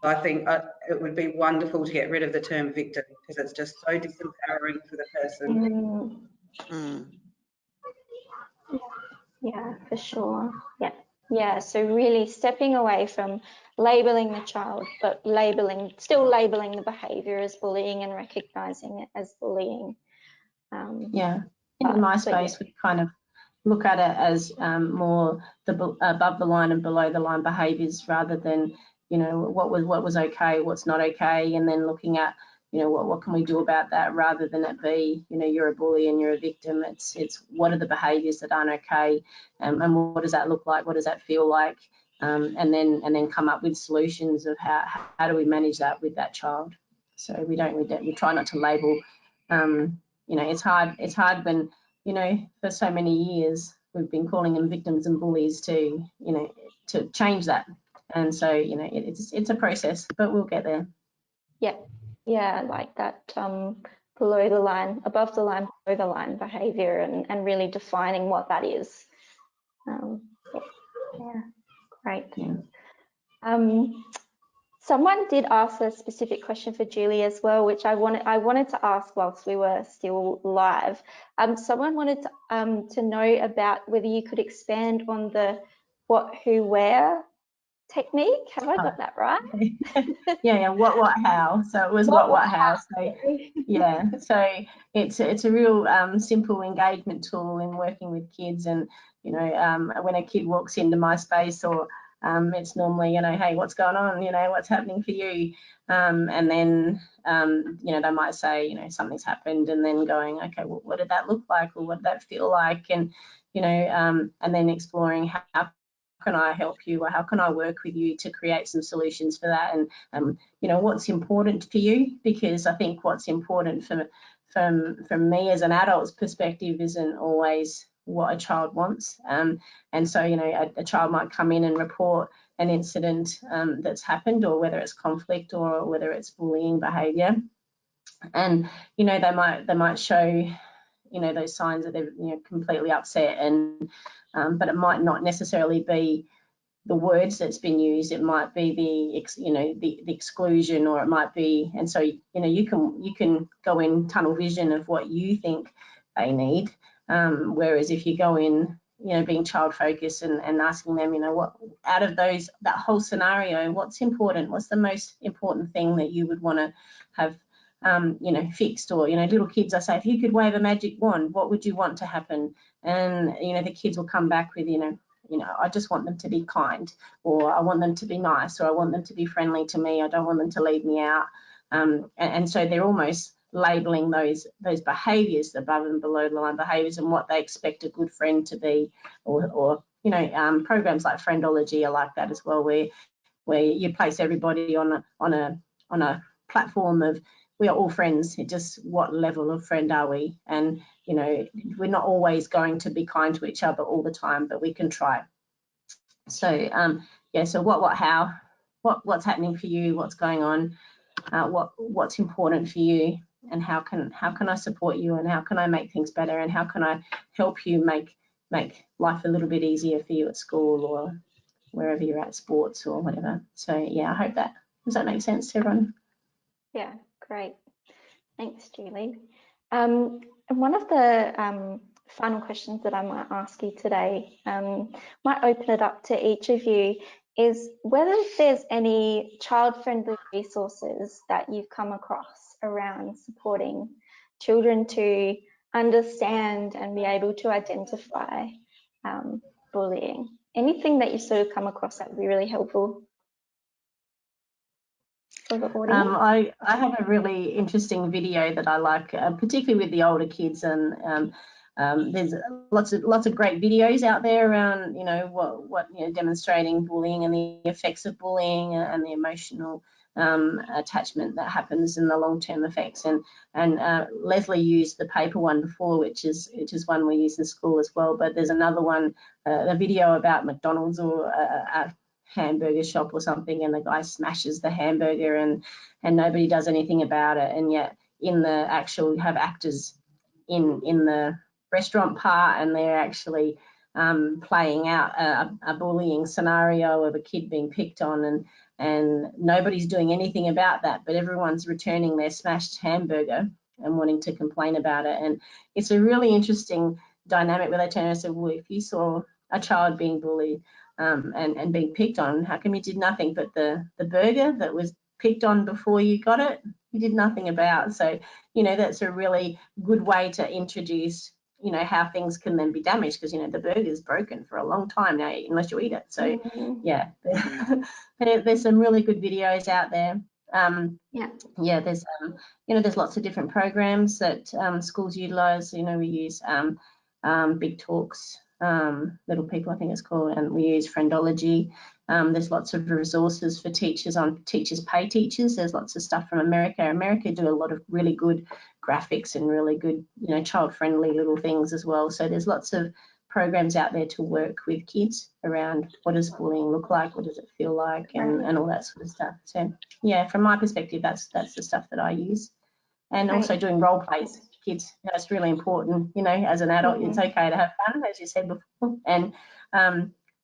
I think it would be wonderful to get rid of the term victim because it's just so disempowering for the person. Yeah, for sure. Yeah. So really stepping away from labelling the child, but still labelling the behaviour as bullying and recognising it as bullying. Yeah, in my space, we kind of look at it as more the above the line and below the line behaviours rather than, you know, what was okay, what's not okay, and then looking at, you know, what can we do about that rather than it be, you know, you're a bully and you're a victim. It's what are the behaviours that aren't okay, and what does that look like? What does that feel like? And then come up with solutions of how do we manage that with that child. So we try not to label. You know, it's hard when, you know, for so many years we've been calling them victims and bullies to, you know, to change that. And so, you know, it's a process, but we'll get there. Yeah, like that below the line, above the line, below the line behaviour, and really defining what that is. Yeah, great. Yeah. Someone did ask a specific question for Julie as well, which I wanted to ask whilst we were still live. Someone wanted to know about whether you could expand on the what, who, where technique. Have I got that right? Yeah. What, how. So it was what, how. So yeah. So it's a real simple engagement tool in working with kids, and you know, when a kid walks into my space, or it's normally, you know, hey, what's going on? You know, what's happening for you? And then, you know, they might say, you know, something's happened, and then going, okay, well, what did that look like, or what did that feel like? And, you know, and then exploring how can I help you, or how can I work with you to create some solutions for that? And, you know, what's important for you? Because I think what's important from me as an adult's perspective isn't always what a child wants. And so, you know, a child might come in and report an incident that's happened, or whether it's conflict or whether it's bullying behaviour. And, you know, they might show, you know, those signs that they're, you know, completely upset, and but it might not necessarily be the words that's been used. It might be the exclusion, or it might be, and so, you know, you can go in tunnel vision of what you think they need, whereas if you go in, you know, being child focused and asking them, you know, what out of that whole scenario, what's important, what's the most important thing that you would want to have you know, fixed, or, you know, little kids, I say, if you could wave a magic wand, what would you want to happen? And, you know, the kids will come back with, you know, I just want them to be kind, or I want them to be nice, or I want them to be friendly to me. I don't want them to leave me out. And so they're almost labeling those behaviours, above and below the line behaviours, and what they expect a good friend to be, or you know, programs like Friendology are like that as well, where you place everybody on a platform of, we are all friends. It just, what level of friend are we? And you know, we're not always going to be kind to each other all the time, but we can try. So yeah, so what's happening for you, what's going on, what's important for you, and how can I support you, and how can I make things better, and how can I help you make life a little bit easier for you at school, or wherever you're at, sports or whatever. So yeah, I hope that, does that make sense to everyone? Yeah, great. Thanks, Julie. And one of the final questions that I might ask you today, might open it up to each of you, is whether there's any child-friendly resources that you've come across around supporting children to understand and be able to identify bullying. Anything that you've sort of come across that would be really helpful for the audience? I have a really interesting video that I like, particularly with the older kids, and there's lots of great videos out there around, you know, what you know, demonstrating bullying and the effects of bullying, and the emotional attachment that happens in the long-term effects. And Leslie used the paper one before, which is one we use in school as well. But there's another one, a video about McDonald's or a hamburger shop or something, and the guy smashes the hamburger, and nobody does anything about it. And yet in the actual, you have actors in the restaurant part, and they're actually playing out a bullying scenario of a kid being picked on, and nobody's doing anything about that, but everyone's returning their smashed hamburger and wanting to complain about it. And it's a really interesting dynamic where they turn and say, well, if you saw a child being bullied and being picked on, how come you did nothing? But the burger that was picked on before you got it, you did nothing about. So, you know, that's a really good way to introduce, you know, how things can then be damaged, because, you know, the burger's broken for a long time now, unless you eat it. So yeah, there's some really good videos out there. Yeah, there's you know, there's lots of different programs that schools utilize. You know, we use Big Talks, Little People, I think it's called, and we use Friendology. There's lots of resources for teachers on Teachers Pay Teachers. There's lots of stuff from America. America do a lot of really good graphics and really good, you know, child-friendly little things as well. So there's lots of programs out there to work with kids around what does bullying look like, what does it feel like, and all that sort of stuff. So yeah, from my perspective, that's the stuff that I use. And also doing role plays for kids. That's really important. You know, as an adult, it's okay to have fun, as you said before. And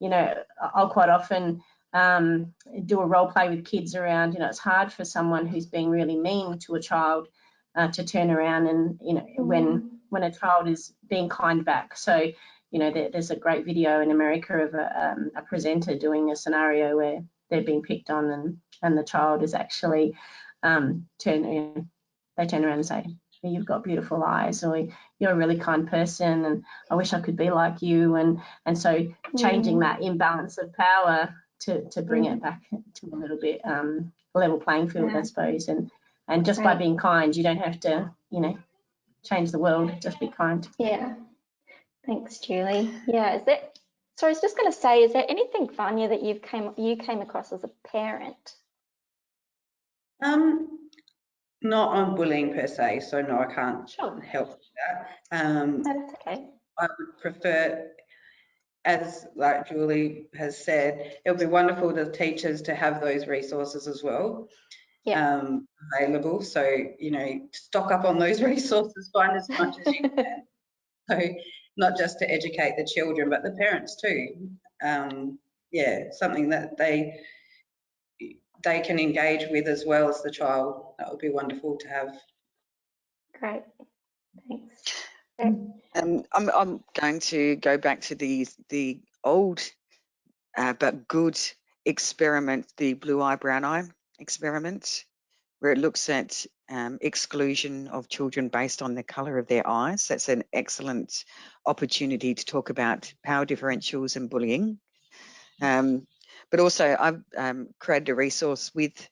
you know, I'll quite often do a role play with kids around, you know, it's hard for someone who's being really mean to a child to turn around and, you know, when a child is being kind back. So, you know, there's a great video in America of a presenter doing a scenario where they're being picked on, and the child is actually they turn around and say, you've got beautiful eyes, or you're a really kind person, and I wish I could be like you. And so changing that imbalance of power to bring it back to a little bit level playing field, I suppose. And just by being kind, you don't have to, you know, change the world, just be kind. Yeah, thanks, Julie. Yeah, so I was just going to say, is there anything, Vanya, that you came across as a parent? Not on bullying per se, so no, I can't help with that. No, that's okay. I would prefer, as like Julie has said, it would be wonderful to teachers to have those resources as well, available. So, you know, stock up on those resources, find as much as you can. So not just to educate the children, but the parents too. Yeah, something that they can engage with as well as the child. That would be wonderful to have. Great, thanks. I'm going to go back to the old but good experiment, the blue eye, brown eye experiment. where it looks at exclusion of children based on the colour of their eyes. That's an excellent opportunity to talk about power differentials and bullying. But also I've created a resource with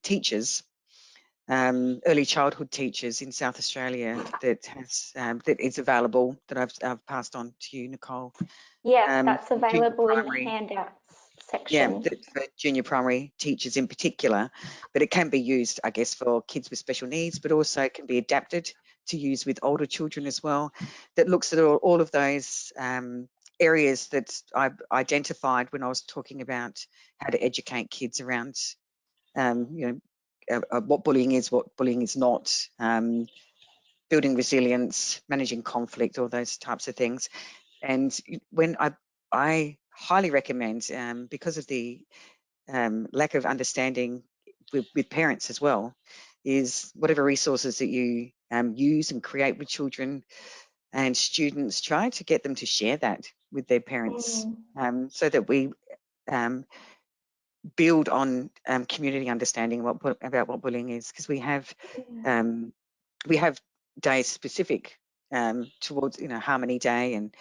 teachers, early childhood teachers in South Australia that has that is available, that I've passed on to you, Nicole. Yeah, that's available in the primary handouts Yeah, section. for junior primary teachers in particular, but it can be used, I guess, for kids with special needs, but also can be adapted to use with older children as well. That looks at all of those areas that I've identified when I was talking about how to educate kids around, you know, what bullying is not, building resilience, managing conflict, all those types of things. And when I highly recommend, because of the lack of understanding with parents as well, is whatever resources that you use and create with children and students, try to get them to share that with their parents, so that we build on community understanding about what bullying is, because we have days specific towards, you know, Harmony Day, and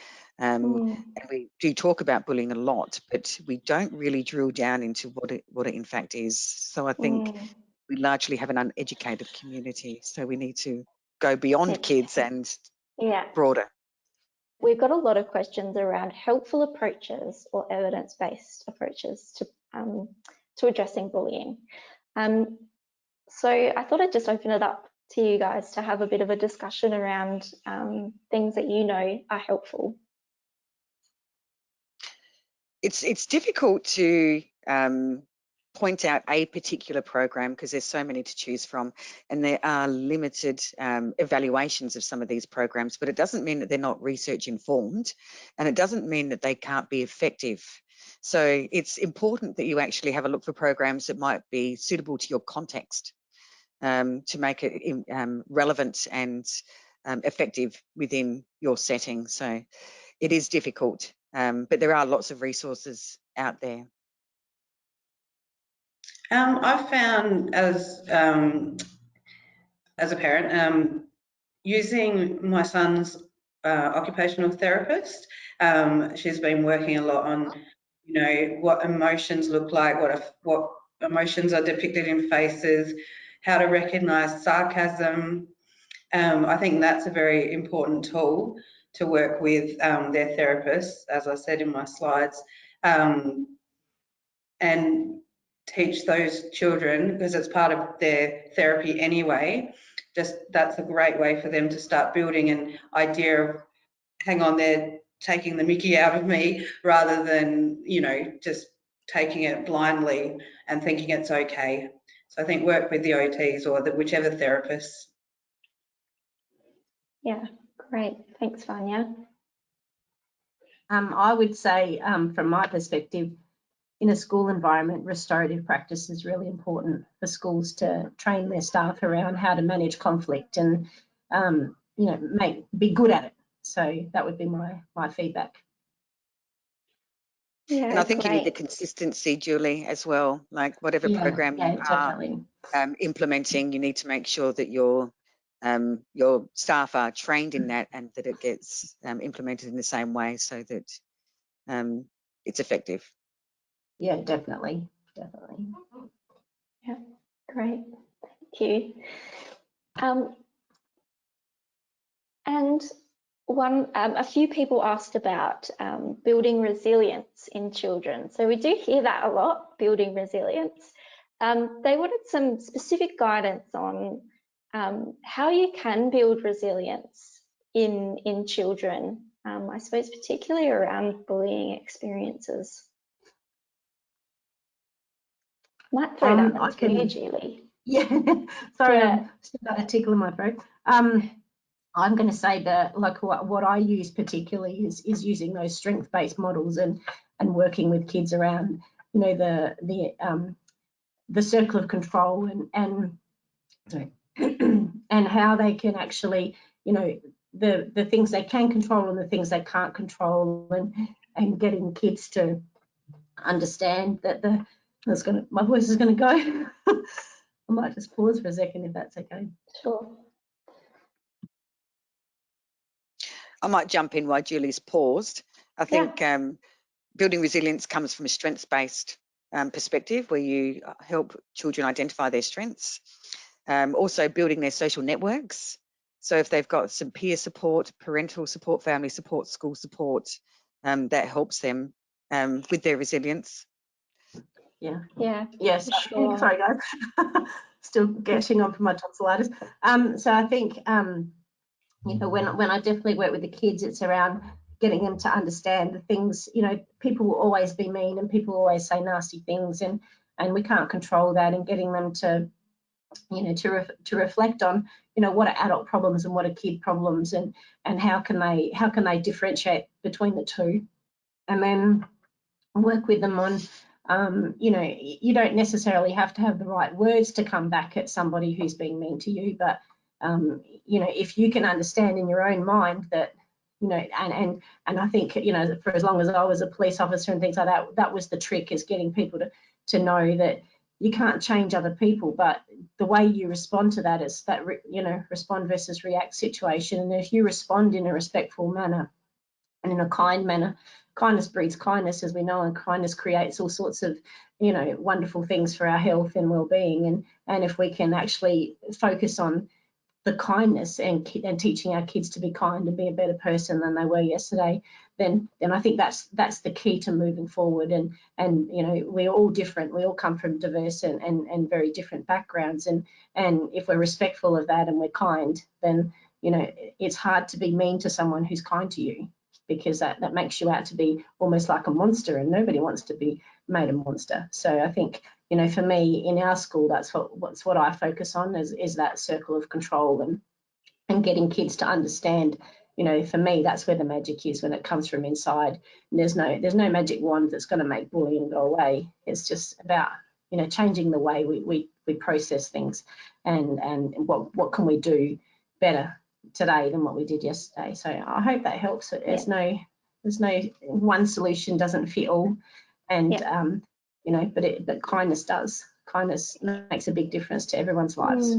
we do talk about bullying a lot, but we don't really drill down into what it in fact is. So I think we largely have an uneducated community, so we need to go beyond kids and broader. We've got a lot of questions around helpful approaches or evidence-based approaches to addressing bullying. So I thought I'd just open it up to you guys to have a bit of a discussion around things that you know are helpful. It's difficult to point out a particular program because there's so many to choose from, and there are limited evaluations of some of these programs, but it doesn't mean that they're not research informed, and it doesn't mean that they can't be effective. So it's important that you actually have a look for programs that might be suitable to your context, to make it relevant and effective within your setting. So it is difficult, but there are lots of resources out there. I've found as a parent, using my son's occupational therapist, she's been working a lot on, you know, what emotions look like, what emotions are depicted in faces, how to recognise sarcasm. I think that's a very important tool to work with their therapists, as I said in my slides, and teach those children, because it's part of their therapy anyway. Just that's a great way for them to start building an idea of, hang on, they're taking the mickey out of me, rather than, you know, just taking it blindly and thinking it's okay. So I think work with the OTs or whichever therapist. Yeah, great. Thanks, Vanya. I would say, from my perspective, in a school environment, restorative practice is really important for schools to train their staff around how to manage conflict and, you know, be good at it. So that would be my feedback. Yeah, and I think you need the consistency, Julie, as well. Like whatever program you are implementing, you need to make sure that your staff are trained in that, and that it gets implemented in the same way, so that it's effective. Yeah, definitely. Yeah, great. Thank you. And a few people asked about building resilience in children. So we do hear that a lot, building resilience. They wanted some specific guidance on how you can build resilience in children, I suppose particularly around bullying experiences. Might throw that one to you, Julie. Yeah, sorry, I've still got a tickle in my throat. I'm going to say that, like, what I use particularly is using those strength-based models and working with kids around, you know, the circle of control and and how they can actually, you know, the things they can control and the things they can't control, and getting kids to understand that my voice is going to go. I might just pause for a second if that's okay. Sure. I might jump in while Julie's paused. I think building resilience comes from a strengths-based perspective, where you help children identify their strengths. Also building their social networks. So if they've got some peer support, parental support, family support, school support, that helps them with their resilience. Yeah. Yes, sure. Sorry guys, still getting on from my tonsillitis. So I think you know, when I definitely work with the kids, it's around getting them to understand the things. You know, people will always be mean and people always say nasty things, and we can't control that. And getting them to, you know, to reflect on, you know, what are adult problems and what are kid problems, and how can they differentiate between the two, and then work with them on, you know, you don't necessarily have to have the right words to come back at somebody who's being mean to you, but you know, if you can understand in your own mind that, you know, and I think, you know, for as long as I was a police officer and things like that, that was the trick, is getting people to know that you can't change other people, but the way you respond to that is that, you know, respond versus react situation. And if you respond in a respectful manner and in a kind manner, kindness breeds kindness, as we know, and kindness creates all sorts of, you know, wonderful things for our health and well-being. And if we can actually focus on the kindness and teaching our kids to be kind and be a better person than they were yesterday, then I think that's the key to moving forward. And you know, we're all different. We all come from diverse and very different backgrounds. And if we're respectful of that and we're kind, then, you know, it's hard to be mean to someone who's kind to you, because that makes you out to be almost like a monster, and nobody wants to be made a monster. So I think, you know, for me in our school, that's what I focus on, is that circle of control and getting kids to understand, you know, for me, that's where the magic is, when it comes from inside. And there's no magic wand that's going to make bullying go away. It's just about, you know, changing the way we process things, and what can we do better today than what we did yesterday. So I hope that helps. There's no one solution doesn't fit all, and you know, but kindness does. Kindness makes a big difference to everyone's lives.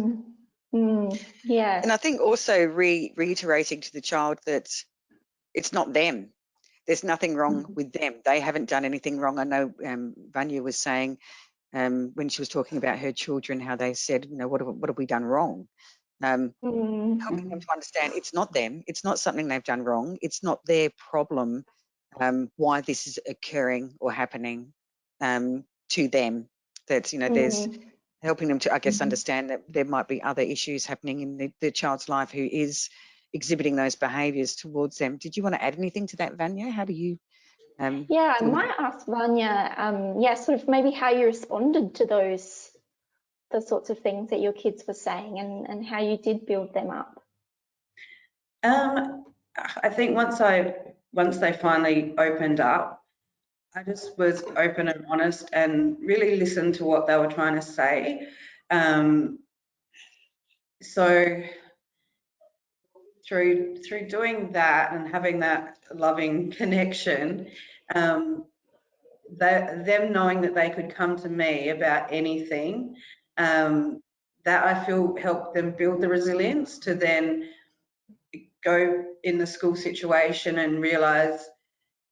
Yeah. And I think also reiterating to the child that it's not them. There's nothing wrong with them. They haven't done anything wrong. I know Vanya was saying when she was talking about her children, how they said, you know, what have we done wrong? Helping them to understand it's not them. It's not something they've done wrong. It's not their problem why this is occurring or happening to them. That, you know, there's helping them to, I guess, understand that there might be other issues happening in the child's life who is exhibiting those behaviours towards them. Did you want to add anything to that, Vanya? How do you? Yeah, I might ask Vanya, sort of maybe how you responded to the sorts of things that your kids were saying, and how you did build them up. I think once they finally opened up, I just was open and honest and really listened to what they were trying to say. So through doing that and having that loving connection, them knowing that they could come to me about anything, that I feel helped them build the resilience to then go in the school situation and realise,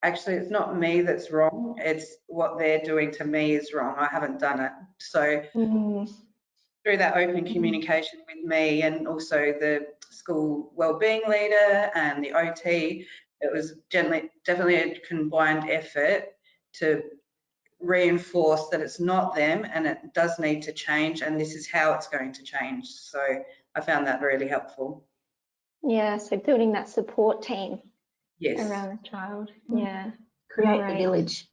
actually, it's not me that's wrong, it's what they're doing to me is wrong. I haven't done it. So through that open communication with me, and also the school wellbeing leader and the OT, it was definitely a combined effort to reinforce that it's not them and it does need to change, and this is how it's going to change. So I found that really helpful. Yeah, so building that support team around the child. Yeah. Create the village.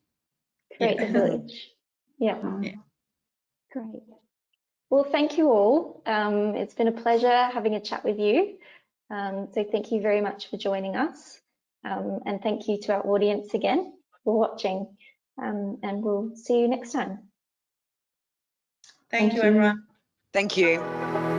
Create the village. Yeah. Great. Well, thank you all. It's been a pleasure having a chat with you. So thank you very much for joining us. And thank you to our audience again for watching. And we'll see you next time. Thank you, everyone. Thank you.